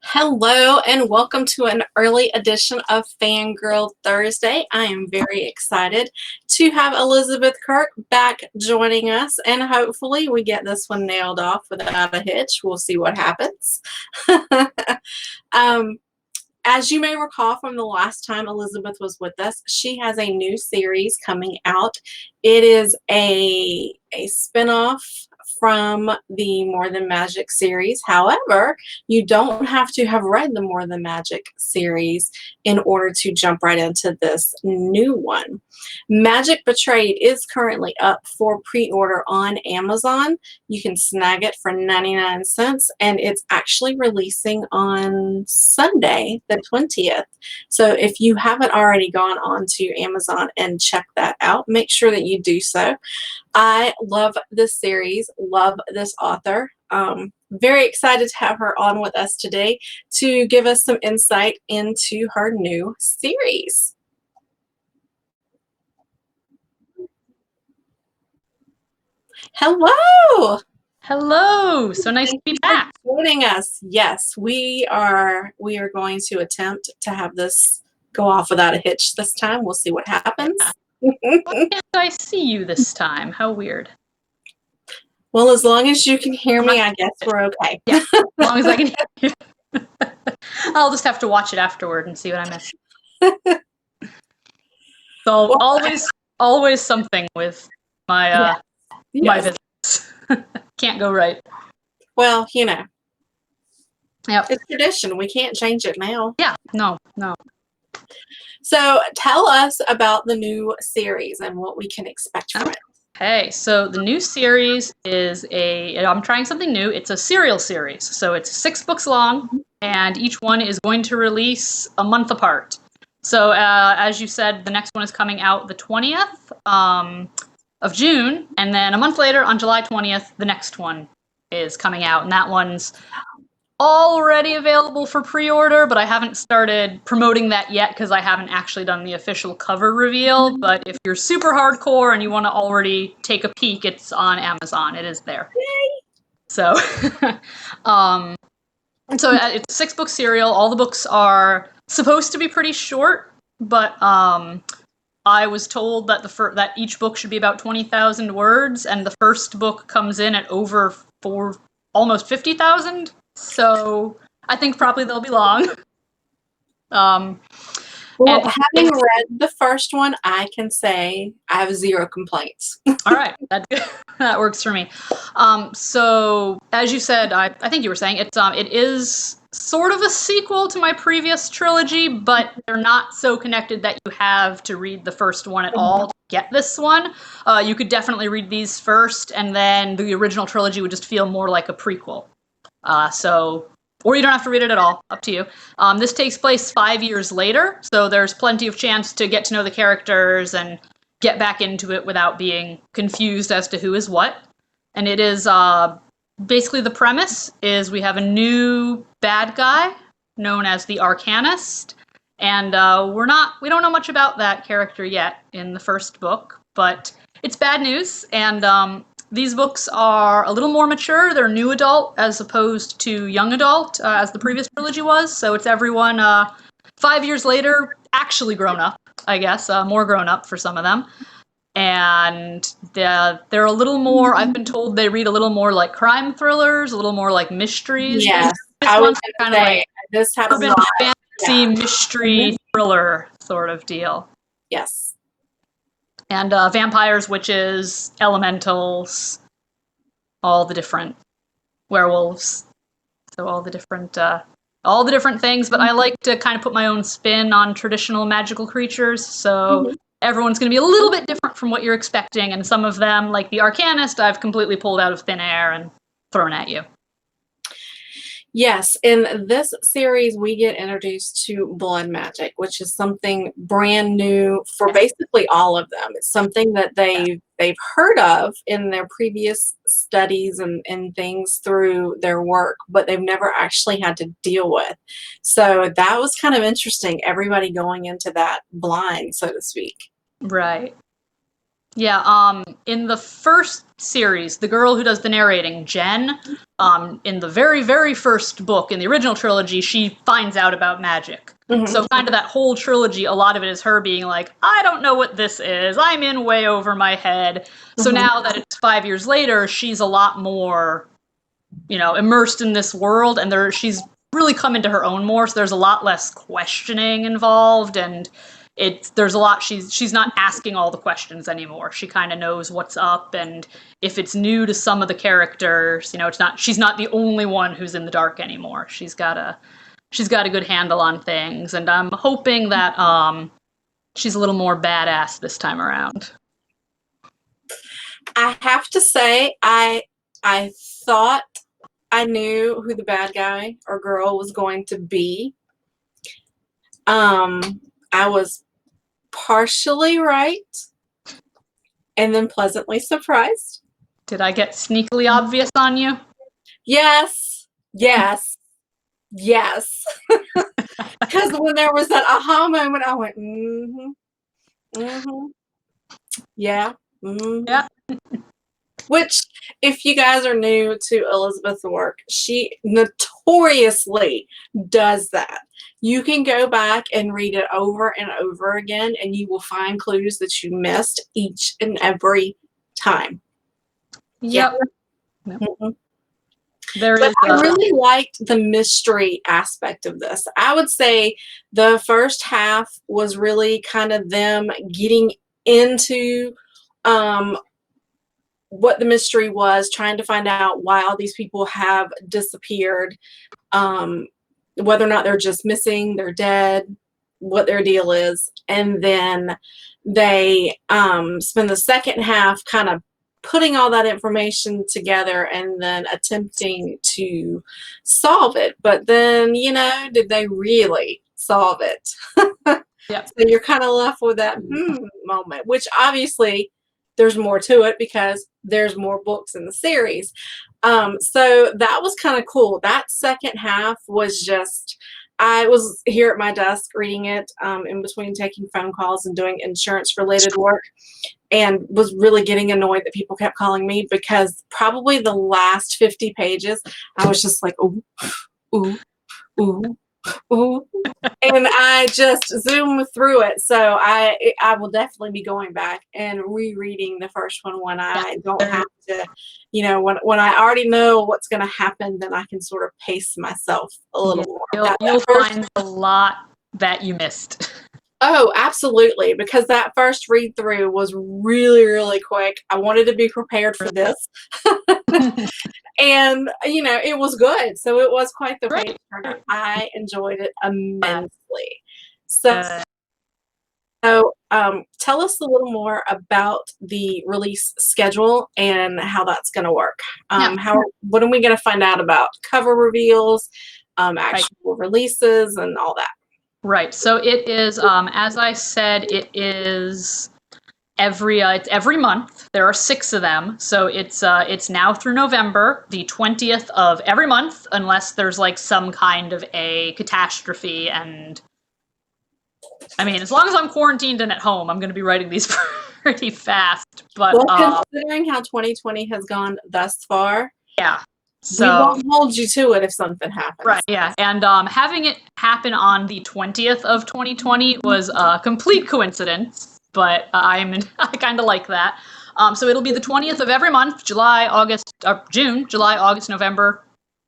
Hello and welcome to an early edition of Fangirl Thursday. I am very excited to have Elizabeth Kirke back joining us, and hopefully we get this one nailed off without a hitch. We'll see what happens. um, as you may recall from the last time Elizabeth was with us, she has a new series coming out. It is a spinoff from the More Than Magic series. However, you don't have to have read the More Than Magic series in order to jump right into this new one. Magic Betrayed is currently up for pre-order on Amazon. You can snag it for 99 cents, and it's actually releasing on Sunday, the 20th. So if you haven't already gone on to Amazon and checked that out, make sure that you do so. I love this series, love this author. Very excited to have her on with us today to give us some insight into her new series. Hello. Hello. So nice to be back. Joining us. Yes, we are going to attempt to have this go off without a hitch this time. We'll see what happens. Why can't I see you this time? How weird. Well, as long as you can hear me, I guess we're okay. Yeah, as long as I can hear you. I'll just have to watch it afterward and see what I missed. So well, always something with my my visits. Can't go right. Well, you know. Yep. It's tradition. We can't change it now. Yeah, no. So tell us about the new series and what we can expect from it. Okay, so the new series is I'm trying something new. It's a serial series. So it's 6 books long, and each one is going to release a month apart. So as you said, the next one is coming out the 20th of June, and then a month later, on July 20th, the next one is coming out, and that one's already available for pre-order, but I haven't started promoting that yet because I haven't actually done the official cover reveal. But if you're super hardcore and you want to already take a peek, it's on Amazon. It is there. Yay. So, it's a 6-book serial. All the books are supposed to be pretty short, but I was told that that each book should be about 20,000 words, and the first book comes in at over almost 50,000. So I think probably they'll be long. Well, having read the first one, I can say I have 0 complaints. All right, that works for me. So as you said, I think you were saying it is sort of a sequel to my previous trilogy, but they're not so connected that you have to read the first one at all to get this one. You could definitely read these first, and then the original trilogy would just feel more like a prequel. Or you don't have to read it at all, up to you. This takes place 5 years later, so there's plenty of chance to get to know the characters and get back into it without being confused as to who is what. And it is basically the premise is we have a new bad guy known as the Arcanist, and we don't know much about that character yet in the first book, but it's bad news, and these books are a little more mature. They're new adult as opposed to young adult, as the previous trilogy was. So it's everyone 5 years later, actually grown up, I guess, more grown up for some of them. And they're a little more, I've been told they read a little more like crime thrillers, a little more like mysteries. Yes, this one's kind of like this urban fantasy mystery thriller sort of deal. Yes. And vampires, witches, elementals, all the different werewolves, so all the different things. But I like to kind of put my own spin on traditional magical creatures, so everyone's going to be a little bit different from what you're expecting. And some of them, like the Arcanist, I've completely pulled out of thin air and thrown at you. Yes, in this series, we get introduced to blood magic, which is something brand new for basically all of them. It's something that they've heard of in their previous studies and things through their work, but they've never actually had to deal with. So that was kind of interesting, everybody going into that blind, so to speak. Right. Yeah, in the first series, the girl who does the narrating, Jen, in the very, very first book in the original trilogy, she finds out about magic. Mhm. So kind of that whole trilogy, a lot of it is her being like, I don't know what this is. I'm in way over my head. So Mhm. now that it's 5 years later, she's a lot more, immersed in this world, and she's really come into her own more. So there's a lot less questioning involved, and there's a lot she's not asking all the questions anymore. She kind of knows what's up, and if it's new to some of the characters, she's not the only one who's in the dark anymore. She's got a good handle on things, and I'm hoping that she's a little more badass this time around. I have to say, I thought I knew who the bad guy or girl was going to be. I was partially right and then pleasantly surprised. Did I get sneakily obvious on you? Yes, yes, yes. Because when there was that aha moment, I went, yeah, Yeah. Which, if you guys are new to Elizabeth's work, she notoriously does that. You can go back and read it over and over again, and you will find clues that you missed each and every time. Yep. Yeah. Yep. Mhm. There But is. I really liked the mystery aspect of this. I would say the first half was really kind of them getting into what the mystery was, trying to find out why all these people have disappeared, whether or not they're just missing, they're dead, what their deal is. And then they spend the second half kind of putting all that information together and then attempting to solve it. But then, did they really solve it? Yep. So you're kind of left with that moment, which obviously there's more to it because there's more books in the series. So that was kind of cool. That second half was just, I was here at my desk reading it in between taking phone calls and doing insurance related work, and was really getting annoyed that people kept calling me because probably the last 50 pages, I was just like, ooh, ooh, ooh, ooh, and I just zoomed through it. So I will definitely be going back and rereading the first one when I don't have to, when I already know what's going to happen, then I can sort of pace myself a little more. You'll find a lot that you missed. Oh, absolutely. Because that first read through was really, really quick. I wanted to be prepared for this. And, it was good. So it was quite the page Right. turner. I enjoyed it immensely. So, tell us a little more about the release schedule and how that's going to work. Yeah. What are we going to find out about cover reveals, Right. actual releases, and all that? Right. So it is, as I said, it is it's every month. There are 6 of them, so it's now through November, the 20th of every month, unless there's like some kind of a catastrophe. And I mean, as long as I'm quarantined and at home, I'm going to be writing these pretty fast. But Well, considering how 2020 has gone thus far, yeah, we so won't hold you to it if something happens. right, yeah, and having it happen on the 20th of 2020 was a complete coincidence, but I kind of like that. So it'll be the 20th of every month: June, July, August, November,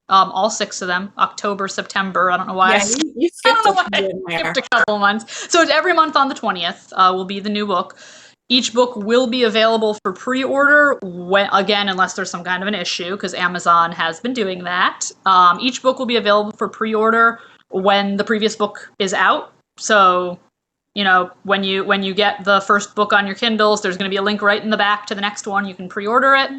all 6 of them. October, September. I don't know why. Yeah, you skipped a few in there. Skipped a couple months. So it's every month on the 20th will be the new book. Each book will be available for pre-order, again, unless there's some kind of an issue, because Amazon has been doing that. Each book will be available for pre-order when the previous book is out. So, when you get the first book on your Kindles, there's going to be a link right in the back to the next one. You can pre-order it,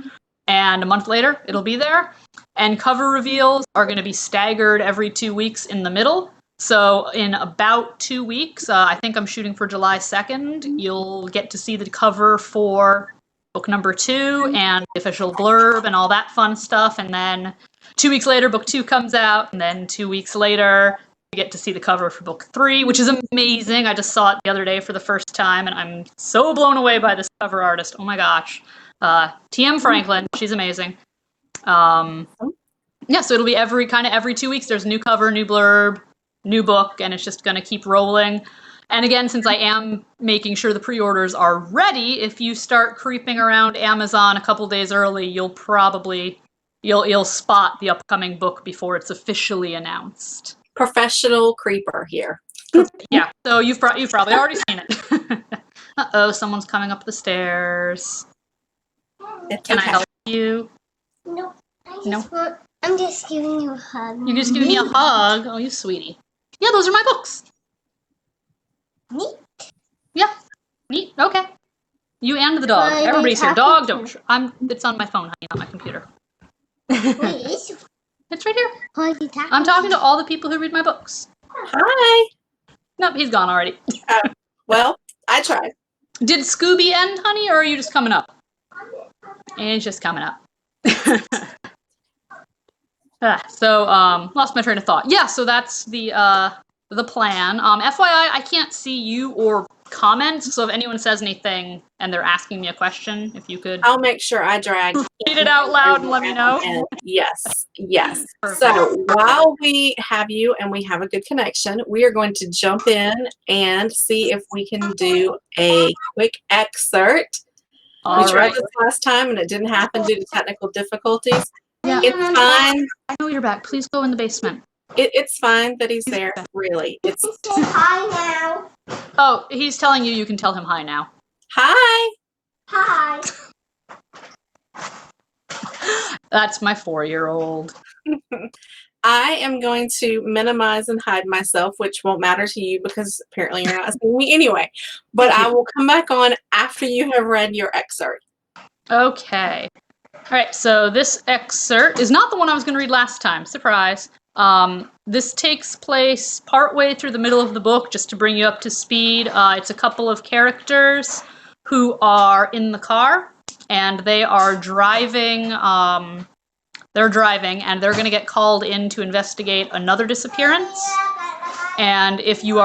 and a month later, it'll be there. And cover reveals are going to be staggered every 2 weeks in the middle. So in about 2 weeks, I think I'm shooting for July 2nd, you'll get to see the cover for book number 2 and the official blurb and all that fun stuff. And then 2 weeks later, book 2 comes out. And then 2 weeks later, get to see the cover for book 3, which is amazing. I just saw it the other day for the first time, and I'm so blown away by this cover artist. Oh my gosh. T.M. Franklin, she's amazing. Yeah, so it'll be every 2 weeks. There's a new cover, new blurb, new book, and it's just going to keep rolling. And again, since I am making sure the pre-orders are ready, if you start creeping around Amazon a couple days early, you'll spot the upcoming book before it's officially announced. Professional creeper here. Yeah, so you've probably already seen it. Uh-oh, someone's coming up the stairs. Can I help you? No. No? I'm just giving you a hug. You're just giving me a hug? Oh, you sweetie. Yeah, those are my books. Neat. Yeah. Neat. Okay. You and the dog. Everybody's here. Dog, don't. It's on my phone, honey, not my computer. Wait, is It's right here. who are you talking I'm talking to all the people who read my books. Hi. Nope, he's gone already. Well, I tried. Did Scooby end, honey, or are you just coming up? It's just coming up. Lost my train of thought. Yeah, so that's the plan. FYI, I can't see you or comments, so if anyone says anything and they're asking me a question, if you could I'll make sure I drag. read it out loud and let me know. And yes. Perfect. So while we have you and we have a good connection, we are going to jump in and see if we can do a quick excerpt. We tried this last time and it didn't happen due to technical difficulties. Yeah. It's fine. I know you're back. Please go in the basement. It's fine that he's there. Really, it's Say hi now. Oh, he's telling you can tell him hi now. hi. Hi. That's my 4-year-old. I am going to minimize and hide myself, which won't matter to you because apparently you're not seeing me anyway. But I will come back on after you have read your excerpt. Okay. All right, so this excerpt is not the one I was going to read last time. Surprise. This takes place partway through the middle of the book, just to bring you up to speed. It's a couple of characters who are in the car, and they are driving. They're driving, and they're going to get called in to investigate another disappearance. And if you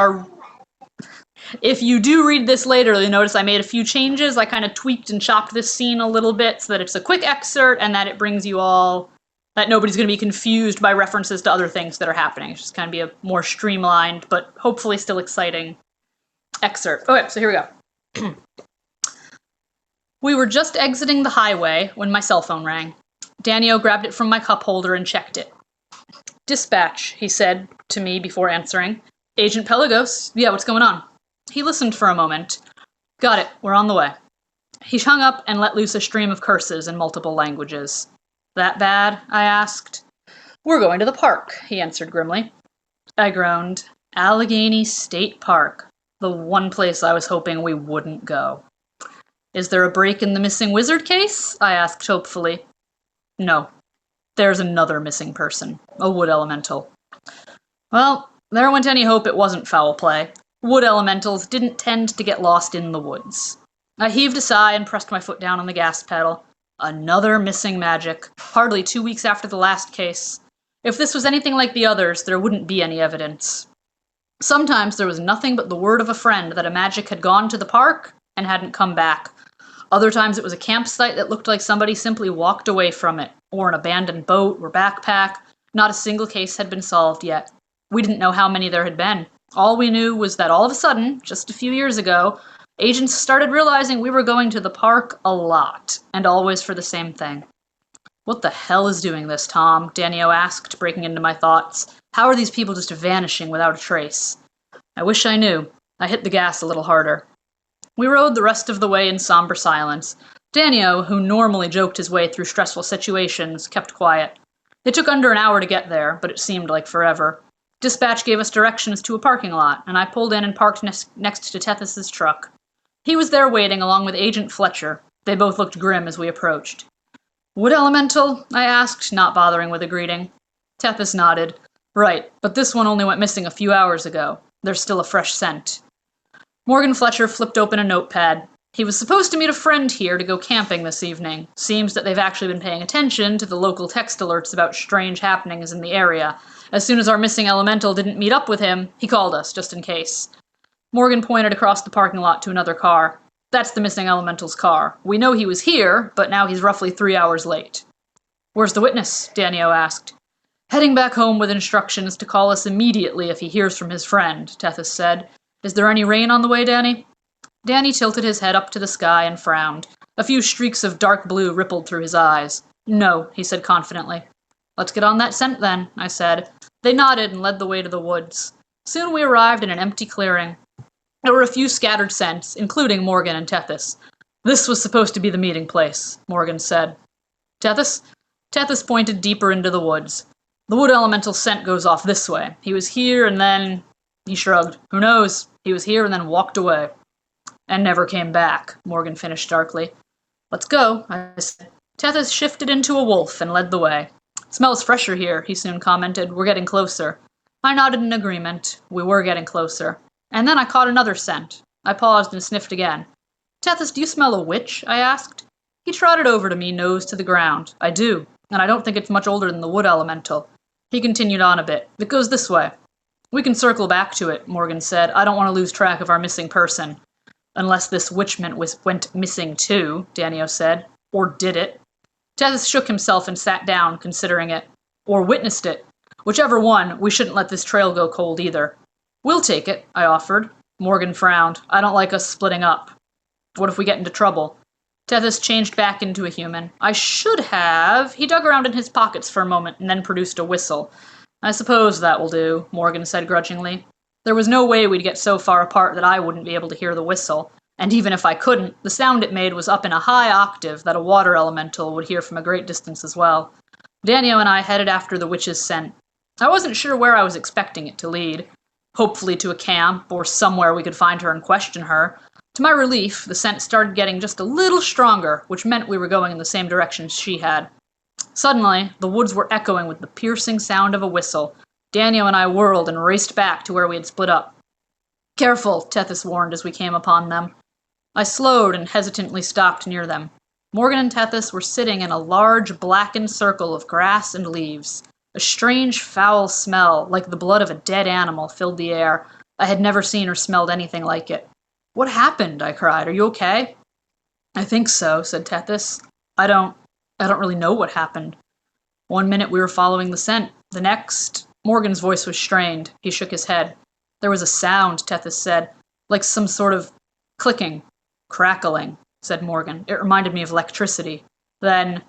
do read this later, you'll notice I made a few changes. I kind of tweaked and chopped this scene a little bit so that it's a quick excerpt and that it brings you all, that nobody's going to be confused by references to other things that are happening. It's just kind of be a more streamlined, but hopefully still exciting excerpt. Okay, so here we go. We were just exiting the highway when my cell phone rang. Danio grabbed it from my cup holder and checked it. Dispatch, he said to me before answering. Agent Pelagos, yeah, what's going on? He listened for a moment. Got it, we're on the way. He hung up and let loose a stream of curses in multiple languages. That bad? I asked. We're going to the park, he answered grimly. I groaned. Allegheny State Park. The one place I was hoping we wouldn't go. Is there a break in the missing wizard case? I asked hopefully. No. There's another missing person. A wood elemental. Well, there went any hope it wasn't foul play. Wood elementals didn't tend to get lost in the woods. I heaved a sigh and pressed my foot down on the gas pedal. Another missing magic, hardly 2 weeks after the last case. If this was anything like the others, there wouldn't be any evidence. Sometimes there was nothing but the word of a friend that a magic had gone to the park and hadn't come back. Other times it was a campsite that looked like somebody simply walked away from it, or an abandoned boat or backpack. Not a single case had been solved yet. We didn't know how many there had been. All we knew was that all of a sudden, just a few years ago, agents started realizing we were going to the park a lot, and always for the same thing. What the hell is doing this, Tom? Danio asked, breaking into my thoughts. How are these people just vanishing without a trace? I wish I knew. I hit the gas a little harder. We rode the rest of the way in somber silence. Danio, who normally joked his way through stressful situations, kept quiet. It took under an hour to get there, but it seemed like forever. Dispatch gave us directions to a parking lot, and I pulled in and parked next to Tethys's truck. He was there waiting along with Agent Fletcher. They both looked grim as we approached. Wood elemental? I asked, not bothering with a greeting. Tethys nodded. Right, but this one only went missing a few hours ago. There's still a fresh scent. Morgan Fletcher flipped open a notepad. He was supposed to meet a friend here to go camping this evening. Seems that they've actually been paying attention to the local text alerts about strange happenings in the area. As soon as our missing elemental didn't meet up with him, he called us, just in case. Morgan pointed across the parking lot to another car. That's the missing elemental's car. We know he was here, but now he's roughly 3 hours late. Where's the witness? Danio asked. Heading back home with instructions to call us immediately if he hears from his friend, Tethys said. Is there any rain on the way, Danny? Danny tilted his head up to the sky and frowned. A few streaks of dark blue rippled through his eyes. No, he said confidently. Let's get on that scent then, I said. They nodded and led the way to the woods. Soon we arrived in an empty clearing. There were a few scattered scents, including Morgan and Tethys. This was supposed to be the meeting place, Morgan said. Tethys? Tethys pointed deeper into the woods. The wood elemental scent goes off this way. He was here and then... He shrugged. Who knows? He was here and then walked away. And never came back, Morgan finished darkly. Let's go, I said. Tethys shifted into a wolf and led the way. Smells fresher here, he soon commented. We're getting closer. I nodded in agreement. We were getting closer. And then I caught another scent. I paused and sniffed again. Tethys, do you smell a witch? I asked. He trotted over to me, nose to the ground. I do, and I don't think it's much older than the wood elemental. He continued on a bit. It goes this way. We can circle back to it, Morgan said. I don't want to lose track of our missing person. Unless this witchment went missing too, Danio said. Or did it? Tethys shook himself and sat down, considering it. Or witnessed it. Whichever one, we shouldn't let this trail go cold either. We'll take it, I offered. Morgan frowned. I don't like us splitting up. What if we get into trouble? Tethys changed back into a human. I should have... He dug around in his pockets for a moment and then produced a whistle. I suppose that will do, Morgan said grudgingly. There was no way we'd get so far apart that I wouldn't be able to hear the whistle. And even if I couldn't, the sound it made was up in a high octave that a water elemental would hear from a great distance as well. Danio and I headed after the witch's scent. I wasn't sure where I was expecting it to lead. Hopefully to a camp, or somewhere we could find her and question her. To my relief, the scent started getting just a little stronger, which meant we were going in the same direction she had. Suddenly, the woods were echoing with the piercing sound of a whistle. Danio and I whirled and raced back to where we had split up. Careful, Tethys warned as we came upon them. I slowed and hesitantly stopped near them. Morgan and Tethys were sitting in a large blackened circle of grass and leaves. A strange, foul smell, like the blood of a dead animal, filled the air. I had never seen or smelled anything like it. What happened? I cried. Are you okay? I think so, said Tethys. I don't really know what happened. 1 minute we were following the scent. The next... Morgan's voice was strained. He shook his head. There was a sound, Tethys said, like some sort of clicking, crackling, said Morgan. It reminded me of electricity. Then,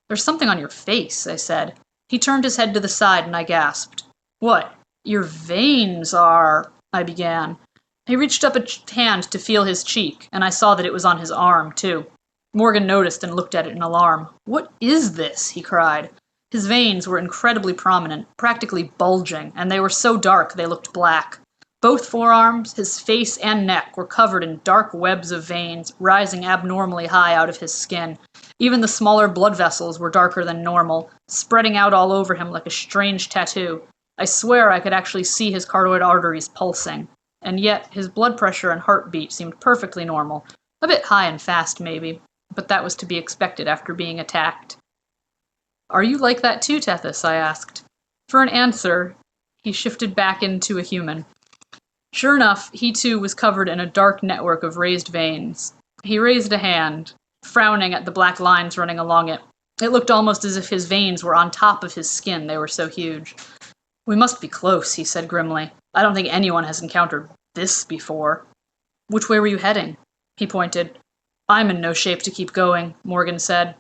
there's something on your face, I said. He turned his head to the side and I gasped. What? Your veins are... I began. He reached up a hand to feel his cheek, and I saw that it was on his arm, too. Morgan noticed and looked at it in alarm. What is this? He cried. His veins were incredibly prominent, practically bulging, and they were so dark they looked black. Both forearms, his face and neck were covered in dark webs of veins, rising abnormally high out of his skin. Even the smaller blood vessels were darker than normal, spreading out all over him like a strange tattoo. I swear I could actually see his carotid arteries pulsing. And yet, his blood pressure and heartbeat seemed perfectly normal. A bit high and fast, maybe, but that was to be expected after being attacked. Are you like that too, Tethys? I asked. For an answer, he shifted back into a human. Sure enough, he too was covered in a dark network of raised veins. He raised a hand, frowning at the black lines running along it. It looked almost as if his veins were on top of his skin, they were so huge. We must be close, he said grimly. I don't think anyone has encountered this before. Which way were you heading? He pointed. I'm in no shape to keep going, Morgan said.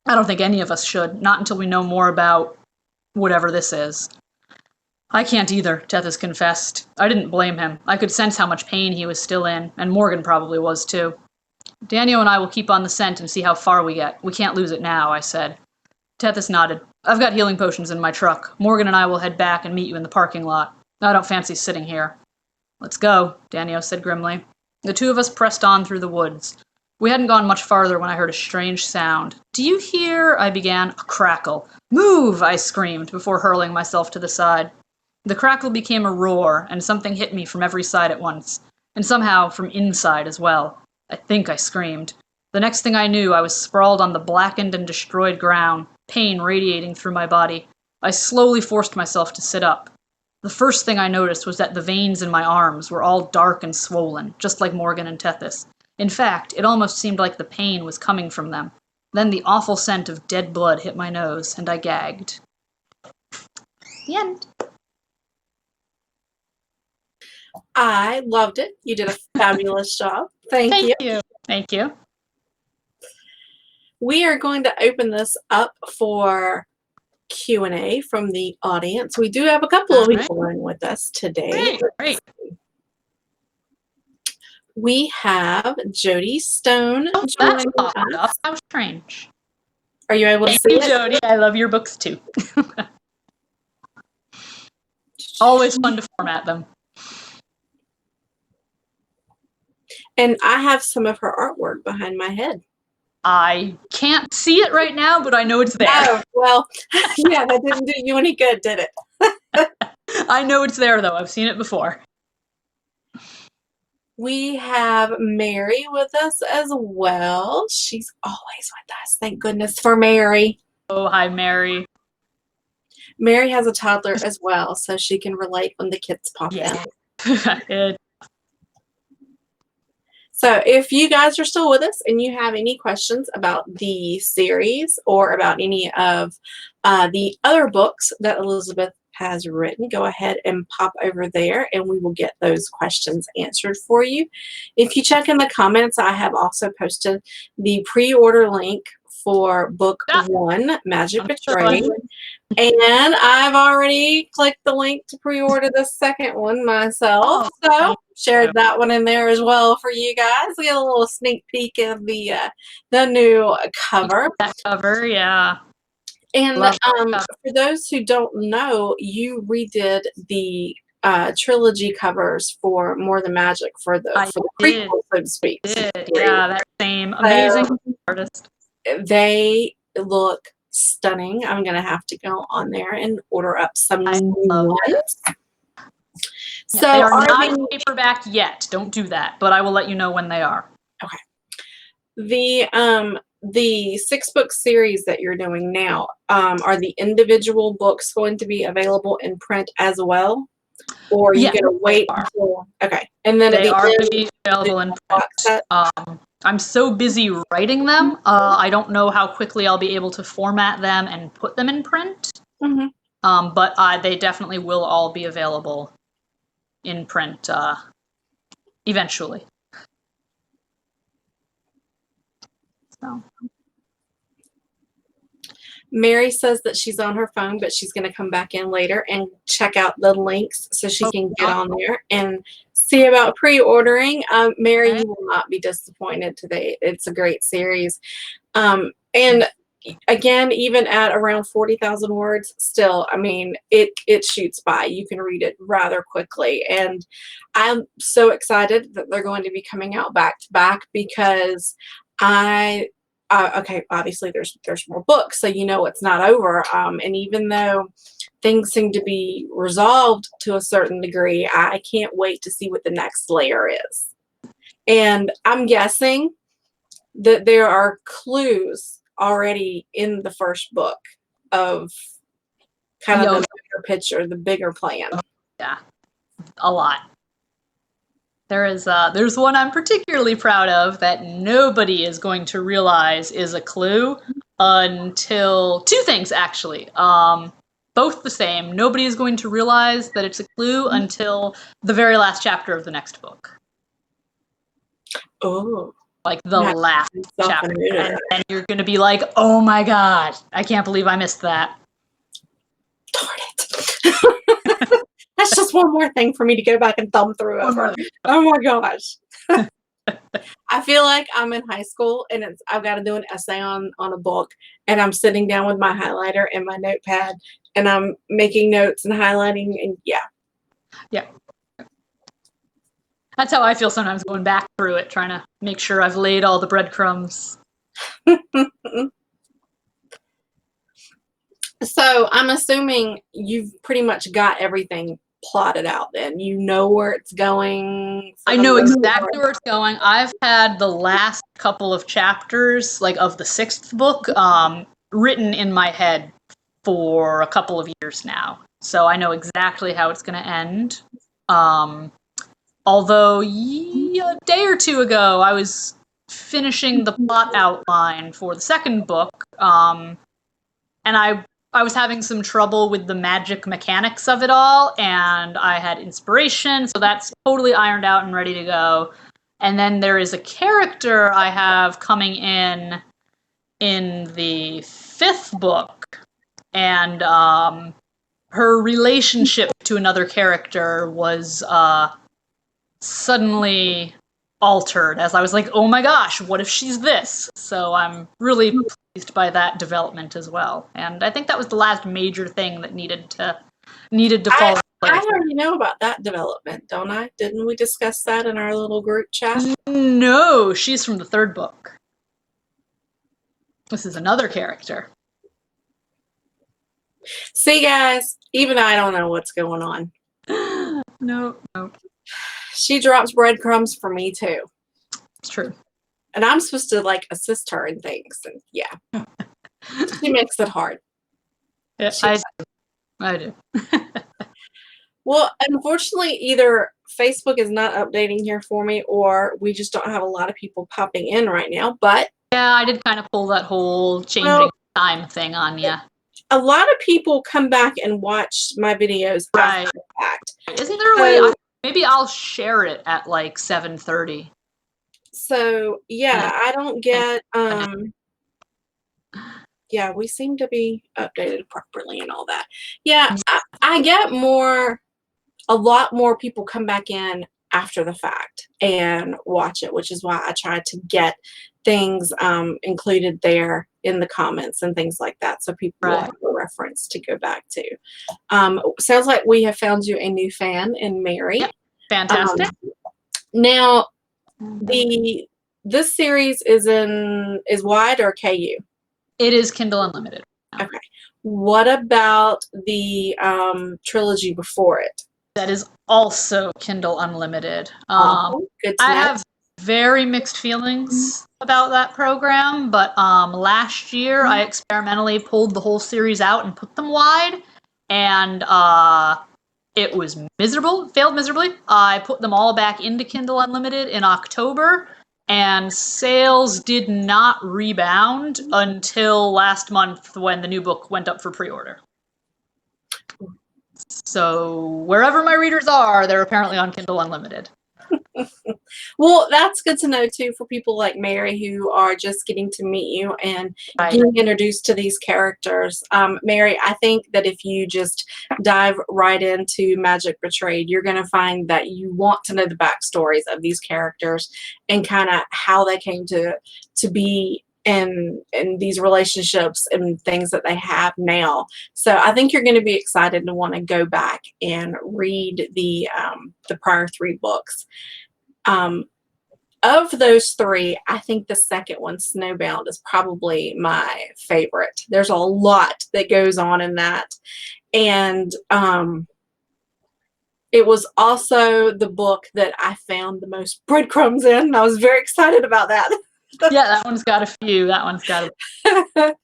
I don't think any of us should, not until we know more about whatever this is. I can't either, Tethys confessed. I didn't blame him. I could sense how much pain he was still in, and Morgan probably was too. Danio and I will keep on the scent and see how far we get. We can't lose it now, I said. Tethys nodded. I've got healing potions in my truck. Morgan and I will head back and meet you in the parking lot. I don't fancy sitting here. Let's go, Danio said grimly. The two of us pressed on through the woods. We hadn't gone much farther when I heard a strange sound. Do you hear? I began. A crackle. Move! I screamed before hurling myself to the side. The crackle became a roar, and something hit me from every side at once, and somehow from inside as well. I think I screamed. The next thing I knew, I was sprawled on the blackened and destroyed ground, pain radiating through my body. I slowly forced myself to sit up. The first thing I noticed was that the veins in my arms were all dark and swollen, just like Morgan and Tethys. In fact, it almost seemed like the pain was coming from them. Then the awful scent of dead blood hit my nose, and I gagged. The end. I loved it. You did a fabulous job. Thank you. you. Thank you. We are going to open this up for Q&A from the audience. We do have a couple of people in with us today. Great. We have Jody Stone Oh, that's joining popped up. us. How strange. Are you able to Thank see you, it? Jody. I love your books too. Always fun to format them. And I have some of her artwork behind my head. I can't see it right now, but I know it's there. Oh, well, yeah, that didn't do you any good, did it? I know it's there, though. I've seen it before. We have Mary with us as well. She's always with us. Thank goodness for Mary. Oh, hi, Mary. Mary has a toddler as well, so she can relate when the kids pop in. It, So if you guys are still with us and you have any questions about the series or about any of the other books that Elizabeth has written, go ahead and pop over there and we will get those questions answered for you. If you check in the comments, I have also posted the pre-order link for book 1, Magic Betrayed. And I've already clicked the link to pre-order the second one myself. So shared that one in there as well for you guys. We get a little sneak peek of the new cover. That cover, yeah. And for those who don't know, you redid the trilogy covers for More Than Magic for the prequel, so to speak. Yeah, that same amazing artist. They look stunning. I'm going to have to go on there and order up some new ones. So they are not in paperback yet. Don't do that, but I will let you know when they are. Okay. The 6-book series that you're doing now, are the individual books going to be available in print as well? Or are you going to wait until, okay. And then they are going to be available in print. I'm so busy writing them, I don't know how quickly I'll be able to format them and put them in print. Mm-hmm. But they definitely will all be available in print eventually. So. Mary says that she's on her phone, but she's going to come back in later and check out the links so she can get on there and see about pre-ordering. Mary, you will not be disappointed today. It's a great series. And again, even at around 40,000 words, still, I mean, it shoots by. You can read it rather quickly. And I'm so excited that they're going to be coming out back to back because okay, obviously there's more books, so you know it's not over. And even though things seem to be resolved to a certain degree, I can't wait to see what the next layer is. And I'm guessing that there are clues already in the first book of kind of the bigger picture, the bigger plan. Yeah, a lot. There's one I'm particularly proud of that nobody is going to realize is a clue until two things actually. Both the same. Nobody is going to realize that it's a clue until the very last chapter of the next book. Oh. Like the last chapter. And then you're going to be like, oh my God, I can't believe I missed that. Darn it. That's just one more thing for me to go back and thumb through over. Oh my gosh. I feel like I'm in high school and I've got to do an essay on a book and I'm sitting down with my highlighter and my notepad and I'm making notes and highlighting and yeah. Yeah. That's how I feel sometimes going back through it, trying to make sure I've laid all the breadcrumbs. So I'm assuming you've pretty much got everything plotted out then. You know where it's going. I know exactly where it's going. I've had the last couple of chapters, like of the 6th book, written in my head for a couple of years now. So I know exactly how it's going to end. Although a day or two ago, I was finishing the plot outline for the 2nd book, and I was having some trouble with the magic mechanics of it all, and I had inspiration, so that's totally ironed out and ready to go. And then there is a character I have coming in the 5th book, and her relationship to another character was suddenly altered as I was like, oh my gosh, what if she's this? So I'm really pleased by that development as well. And I think that was the last major thing that needed to fall into place. I already know about that development, don't I? Didn't we discuss that in our little group chat? No, she's from the 3rd book. This is another character. See, guys, even I don't know what's going on. No. She drops breadcrumbs for me too. It's true. And I'm supposed to like assist her in things. And yeah. She makes it hard. Yeah, I do. Well, unfortunately, either Facebook is not updating here for me or we just don't have a lot of people popping in right now. But yeah, I did kind of pull that whole changing time thing on you. A lot of people come back and watch my videos after the fact. Isn't there a way? Maybe I'll share it at like 7:30. So yeah, I don't get yeah, we seem to be updated properly and all that. Yeah, I get a lot more people come back in after the fact and watch it, which is why I try to get things included there in the comments and things like that, so people will have a reference to go back to. Sounds like we have found you a new fan in Mary. Yep. Fantastic. Now, this series is wide or KU? It is Kindle Unlimited. Okay. What about the trilogy before it? That is also Kindle Unlimited. Good to I know. have very mixed feelings about that program, but last year I experimentally pulled the whole series out and put them wide, and it was miserable. Failed miserably. I put them all back into Kindle Unlimited in October, and sales did not rebound until last month when the new book went up for pre-order. So wherever my readers are, they're apparently on Kindle Unlimited. Well, that's good to know too for people like Mary who are just getting to meet you and getting introduced to these characters. Mary, I think that if you just dive right into Magic Betrayed, you're going to find that you want to know the backstories of these characters and kind of how they came to be in these relationships and things that they have now. So I think you're going to be excited to want to go back and read the prior 3 books. Of those 3, I think the second one, Snowbound, is probably my favorite. There's a lot that goes on in that. And it was also the book that I found the most breadcrumbs in. And I was very excited about that. Yeah, that one's got a few. That one's got a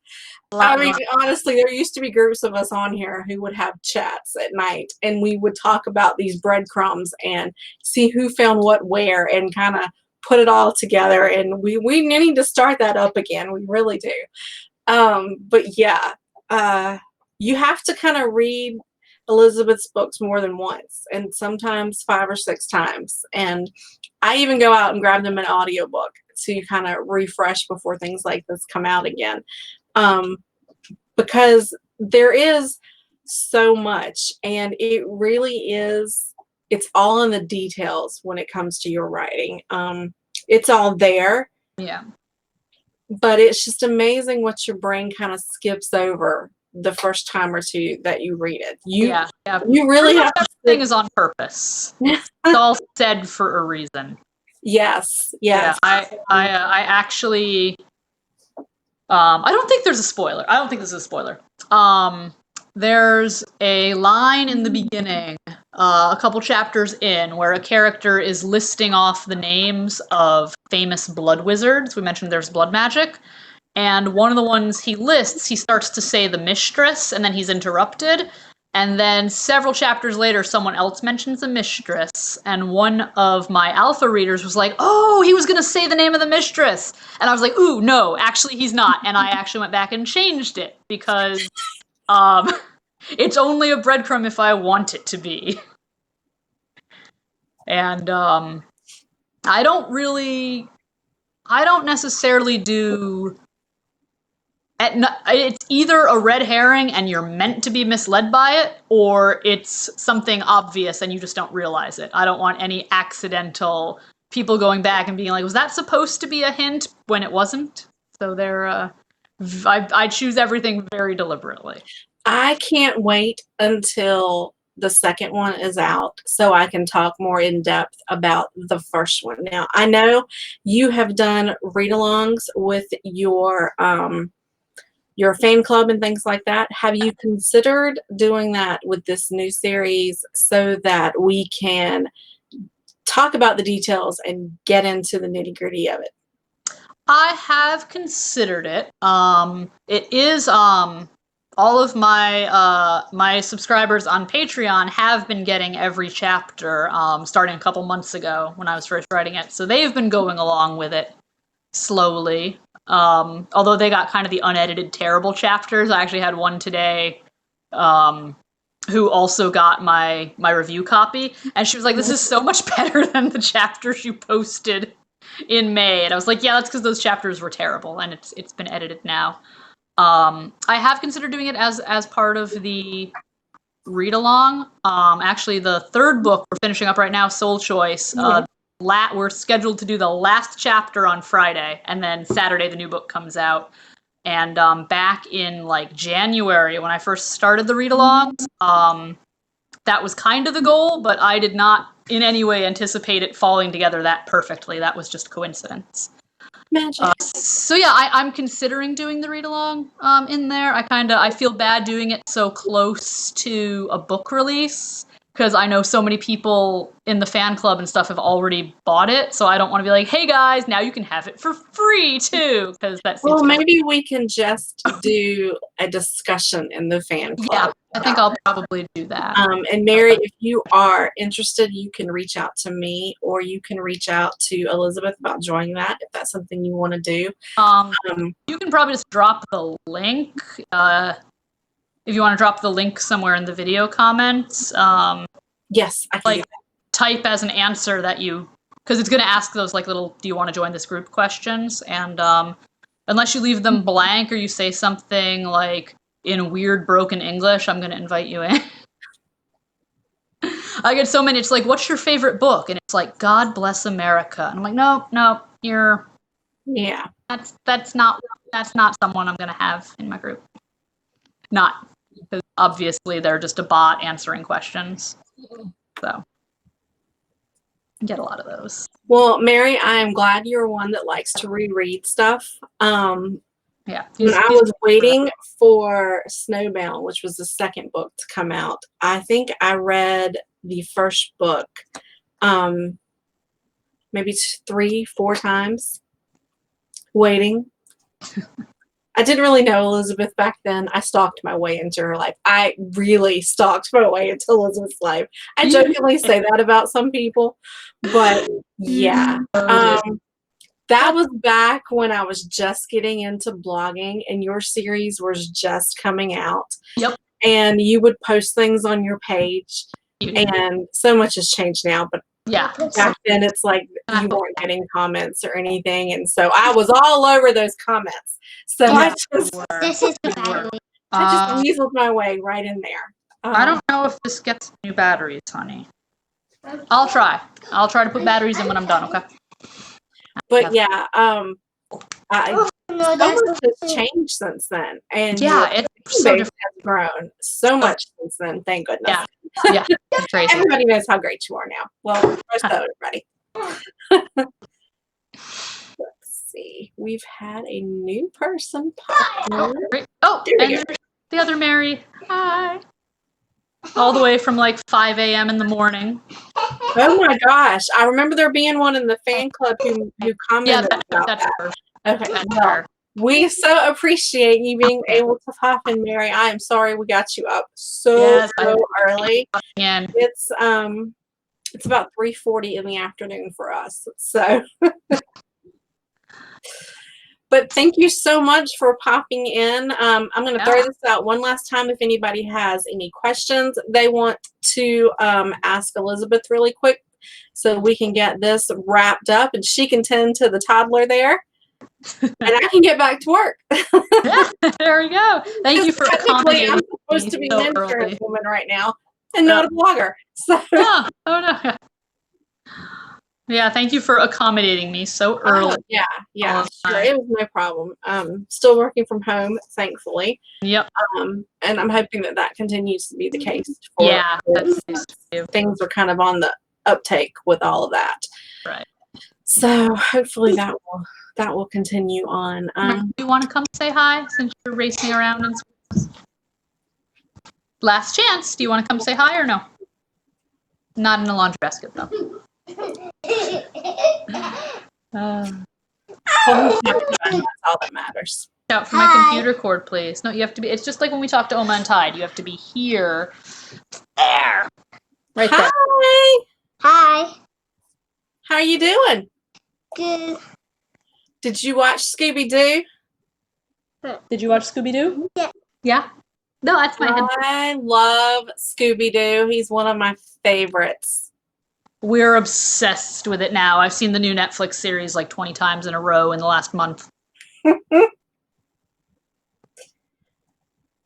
I mean, honestly, there used to be groups of us on here who would have chats at night, and we would talk about these breadcrumbs and see who found what where and kind of put it all together. And we need to start that up again. We really do. But yeah, you have to kind of read Elizabeth's books more than once, and sometimes 5 or 6 times. And I even go out and grab them an audiobook to kind of refresh before things like this come out again. Because there is so much, and it really is, it's all in the details when it comes to your writing. It's all there. Yeah. But it's just amazing what your brain kind of skips over the first time or two that you read it. You really have to. Everything is on purpose. It's all said for a reason. Yes. Yeah, I actually I don't think there's a spoiler. I don't think this is a spoiler. there's a line in the beginning, a couple chapters in, where a character is listing off the names of famous blood wizards. We mentioned there's blood magic. And one of the ones he lists, he starts to say the mistress, and then he's interrupted. And then several chapters later, someone else mentions the mistress, and one of my alpha readers was like, oh, he was going to say the name of the mistress. And I was like, ooh, no, actually he's not. And I actually went back and changed it, because it's only a breadcrumb if I want it to be. And I don't necessarily do... It's either a red herring and you're meant to be misled by it, or it's something obvious and you just don't realize it. I don't want any accidental people going back and being like, was that supposed to be a hint when it wasn't? So I choose everything very deliberately. I can't wait until the second one is out so I can talk more in depth about the first one. Now, I know you have done read-alongs with your fan club and things like that. Have you considered doing that with this new series so that we can talk about the details and get into the nitty-gritty of it? I have considered it. It is all of my subscribers on Patreon have been getting every chapter starting a couple months ago when I was first writing it. So they've been going along with it slowly. Although they got kind of the unedited terrible chapters. I actually had one today who also got my review copy, and she was like, this is so much better than the chapters you posted in May. And I was like, yeah, that's because those chapters were terrible, and it's been edited now. I have considered doing it as part of the read along. Actually, the third book we're finishing up right now, Soul Choice. We're scheduled to do the last chapter on Friday, and then Saturday the new book comes out. And back in like January when I first started the read alongs, that was kind of the goal, but I did not in any way anticipate it falling together that perfectly. That was just coincidence. Magic. So yeah, I'm considering doing the read along in there. I feel bad doing it so close to a book release, because I know so many people in the fan club and stuff have already bought it, so I don't want to be like, hey guys, now you can have it for free too, because that seems Well, maybe we can just do a discussion in the fan club. Yeah, I think I'll probably do that. And Mary, if you are interested, you can reach out to me, or you can reach out to Elizabeth about joining that if that's something you want to do. You can probably just drop the link. If you want to drop the link somewhere in the video comments. Yes, I can like do that. Type as an answer that you, because it's going to ask those like little, do you want to join this group questions? And unless you leave them blank or you say something like in weird broken English, I'm going to invite you in. I get so many. It's like, what's your favorite book? And it's like, God Bless America. And I'm like, no, you're. Yeah. That's not someone I'm going to have in my group. Not because obviously they're just a bot answering questions. So I get a lot of those. Well, Mary, I am glad you're one that likes to reread stuff. Yeah. When I was waiting for Snowbound, which was the second book to come out, I think I read the first book maybe 3-4 times waiting. I didn't really know Elizabeth back then. I stalked my way into her life. I really stalked my way into Elizabeth's life. I jokingly say that about some people, but yeah. That was back when I was just getting into blogging and your series was just coming out. Yep. And you would post things on your page, and so much has changed now, but yeah, back then it's like you weren't getting comments or anything, and so I was all over those comments. So I just weaseled my way right in there. I don't know if this gets new batteries, honey. I'll try to put batteries in when I'm done, okay? But yeah, so much has changed since then, and yeah, it's so has grown so much since then. Thank goodness. Yeah, it's crazy. Everybody knows how great you are now. Well, so everybody. Let's see. We've had a new person pop in. Oh, There we and go. The other Mary. Hi. All the way from like 5 a.m. in the morning. Oh my gosh. I remember there being one in the fan club who commented about that's that. her. Okay. That's Well, her. we so appreciate you being Okay. able to pop in, Mary. I am sorry we got you up so Yes, early. And It's about 3:40 in the afternoon for us. So but thank you so much for popping in. I'm going to throw this out one last time. If anybody has any questions they want to ask Elizabeth really quick so we can get this wrapped up and she can tend to the toddler there and I can get back to work. There we go. Thank you for accommodating I'm me supposed to be so an insurance early. woman right now and not a blogger. So. Oh no. Yeah, thank you for accommodating me so early. Yeah, sure. It was no problem. Still working from home, thankfully. Yep. And I'm hoping that continues to be the case. That's nice too. Things are kind of on the uptake with all of that. Right. So hopefully that will continue on. Do you want to come say hi since you're racing around in schools? Last chance. Do you want to come say hi or no? Not in a laundry basket though. That's all that matters. Out for my computer cord, please. No, you have to be. It's just like when we talked to Oma and Tide. You have to be here. There. Right there. Hi. How are you doing? Good. Did you watch Scooby-Doo? Did you watch Scooby-Doo? Yeah. Yeah? No, that's my head. I love Scooby-Doo. He's one of my favorites. We're obsessed with it now. I've seen the new Netflix series like 20 times in a row in the last month.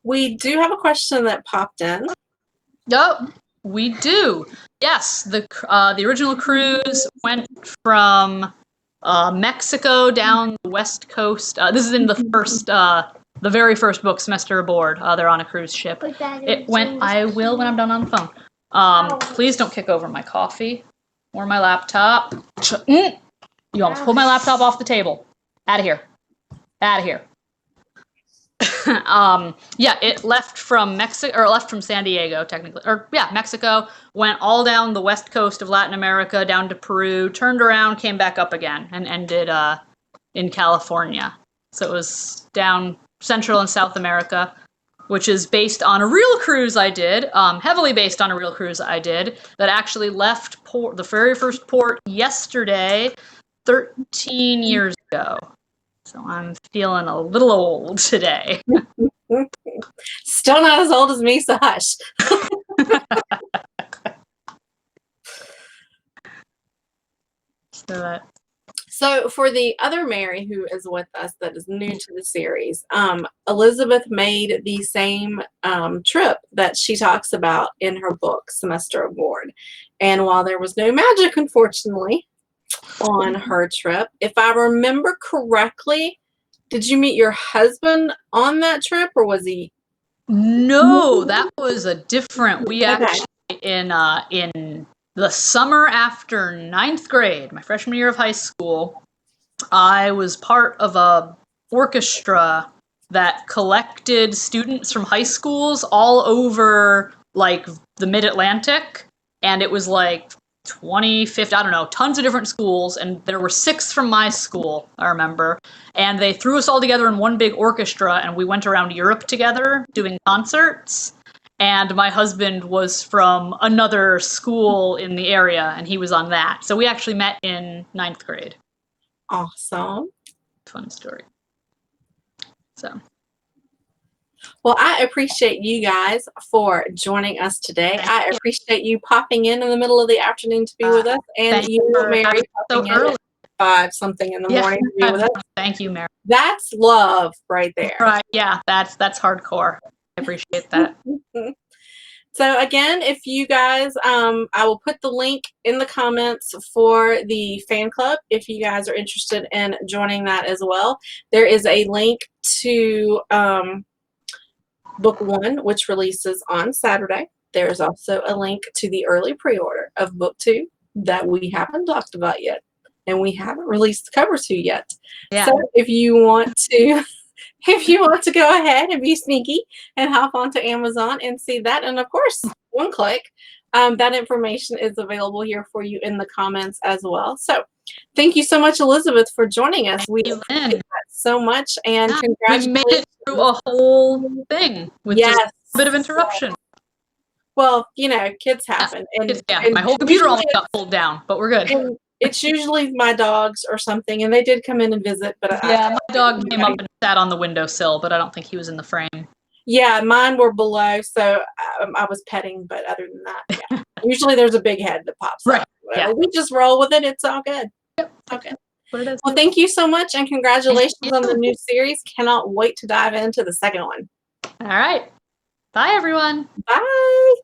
We do have a question that popped in. Oh, we do. Yes, the original cruise went from Mexico down the west coast. This is in the very first book, Semester Aboard. They're on a cruise ship. It went. I will when I'm done on the phone. Please don't kick over my coffee or my laptop. You almost pulled my laptop off the table. Out of here. Out of here. Yeah, it left from Mexico, or left from San Diego, technically. Mexico, went all down the west coast of Latin America, down to Peru, turned around, came back up again, and ended in California. So it was down Central and South America, which is based on a real cruise I did, heavily based on a real cruise I did, that actually left the very first port yesterday, 13 years ago. So I'm feeling a little old today. Still not as old as me, so hush. So for the other Mary who is with us that is new to the series, Elizabeth made the same trip that she talks about in her book, Semester Aboard. And while there was no magic, unfortunately, on her trip, if I remember correctly, did you meet your husband on that trip, or was he? No, that was a different. We actually in the summer after 9th grade, my freshman year of high school, I was part of a orchestra that collected students from high schools all over like the mid-Atlantic, and it was like 50, I don't know, tons of different schools, and there were 6 from my school, I remember, and they threw us all together in one big orchestra, and we went around Europe together doing concerts, and my husband was from another school in the area, and he was on that, so we actually met in 9th grade. Awesome. Fun story. So. Well, I appreciate you guys for joining us today. I appreciate you popping in the middle of the afternoon to be with us, and you, Mary, popping in at 5 something in the morning to be with us. Thank you, Mary. That's love right there. Right? Yeah, that's hardcore. I appreciate that. So again, if you guys, I will put the link in the comments for the fan club if you guys are interested in joining that as well. There is a link to Book 1, which releases on Saturday. There's also a link to the early pre-order of Book 2 that we haven't talked about yet, and we haven't released the cover to yet. Yeah. So if you want to if you want to go ahead and be sneaky and hop onto Amazon and see that. And of course, one click, that information is available here for you in the comments as well. So thank you so much, Elizabeth, for joining us. We appreciate that so much. And Yeah, congratulations. we made it through a whole thing with just a bit of interruption. Well, kids happen. And my whole computer almost got pulled down, but we're good. And it's usually my dogs or something, and they did come in and visit. But my dog came up and sat on the windowsill, but I don't think he was in the frame. Yeah, mine were below, so I was petting. But other than that, yeah. Usually there's a big head that pops up. Yeah. We just roll with it. It's all good. Yep. It's all good. What it is. Well, thank you so much, and congratulations on the new series. Cannot wait to dive into the second one. All right. Bye, everyone. Bye.